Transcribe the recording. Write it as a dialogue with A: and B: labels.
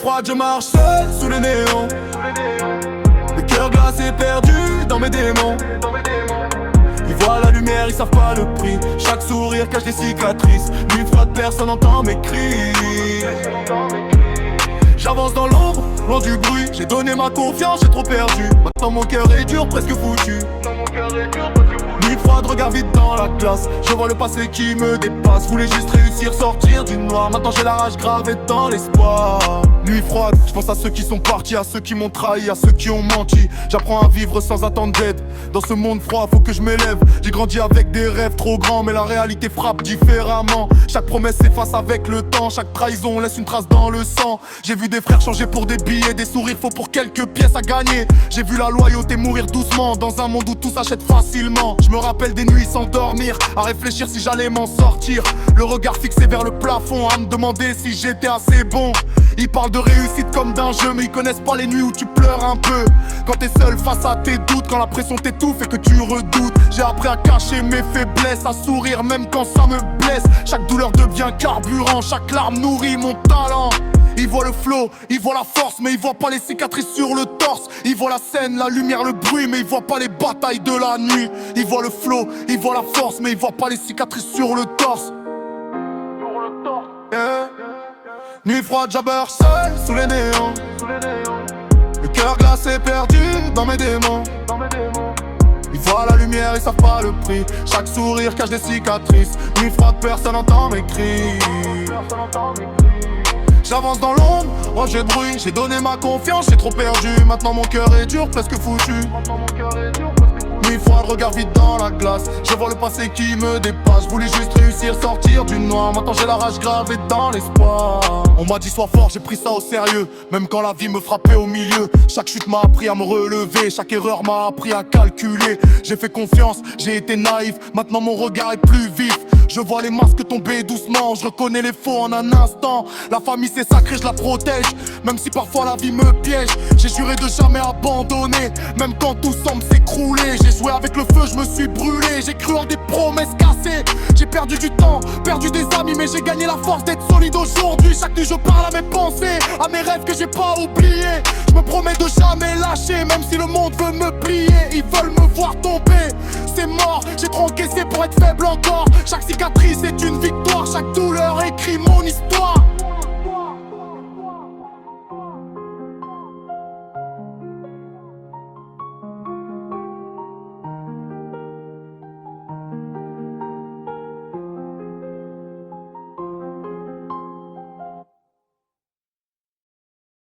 A: froide, je marche seul sous les néons. Le cœur glacé perdu dans mes démons. Ils voient la lumière, ils savent pas le prix. Chaque sourire cache des cicatrices. Nuit froide, personne n'entend mes cris. J'avance dans l'ombre, loin du bruit. J'ai donné ma confiance, j'ai trop perdu. Maintenant mon cœur est dur, presque foutu. Nuit froide, regarde vite dans la glace. Je vois le passé qui me dépasse. Voulais juste réussir, sortir du noir. Maintenant j'ai la rage gravée dans l'espoir. Nuit froide, je pense à ceux qui sont partis, à ceux qui m'ont trahi, à ceux qui ont menti. J'apprends à vivre sans attendre d'aide. Dans ce monde froid, faut que je m'élève. J'ai grandi avec des rêves trop grands, mais la réalité frappe différemment. Chaque promesse s'efface avec le temps. Chaque trahison laisse une trace dans le sang. J'ai vu des frères changer pour des billets, des sourires faux pour quelques pièces à gagner. J'ai vu la loyauté mourir doucement dans un monde où tout s'achète facilement. Je me rappelle des nuits sans dormir, à réfléchir si j'allais m'en sortir. Le regard fixé vers le plafond, à me demander si j'étais assez bon. Ils parlent de réussite comme d'un jeu, mais ils connaissent pas les nuits où tu pleures un peu. Quand t'es seul face à tes doutes, quand la pression t'étouffe et que tu redoutes. J'ai appris à cacher mes faiblesses, à sourire même quand ça me blesse. Chaque douleur devient carburant, chaque larme nourrit mon talent. Ils voient le flow, ils voient la force, mais ils voient pas les cicatrices sur le torse. Ils voient la scène, la lumière, le bruit, mais ils voient pas les batailles de la nuit. Ils voient le flow, ils voient la force, mais ils voient pas les cicatrices sur le torse. Yeah. Nuit froide, j'abeure seul sous les néons. Le cœur glacé perdu dans mes démons. Ils voient la lumière, ils savent pas le prix. Chaque sourire cache des cicatrices. Nuit froide, personne n'entend mes cris. J'avance dans l'ombre, rangé de bruit. J'ai donné ma confiance, j'ai trop perdu. Maintenant mon cœur est dur, presque foutu. Nuit froide, regarde vite dans la glace. Je vois le passé qui me dépasse. Je voulais juste réussir, sortir du noir. Maintenant j'ai la rage gravée dans l'espoir. On m'a dit sois fort, j'ai pris ça au sérieux. Même quand la vie me frappait au milieu. Chaque chute m'a appris à me relever. Chaque erreur m'a appris à calculer. J'ai fait confiance, j'ai été naïf. Maintenant mon regard est plus vif. Je vois les masques tomber doucement, je reconnais les faux en un instant. La famille c'est sacré, je la protège, même si parfois la vie me piège. J'ai juré de jamais abandonner, même quand tout semble s'écrouler. J'ai joué avec le feu, je me suis brûlé, j'ai cru en des promesses cassées. J'ai perdu du temps, perdu des amis, mais j'ai gagné la force d'être solide aujourd'hui. Chaque nuit je parle à mes pensées, à mes rêves que j'ai pas oubliés. Je me promets de jamais lâcher, même si le monde veut me plier. Ils veulent me voir tomber, c'est mort, j'ai trop encaissé pour être faible encore. Chaque cicatrice est une victoire, chaque douleur écrit mon histoire.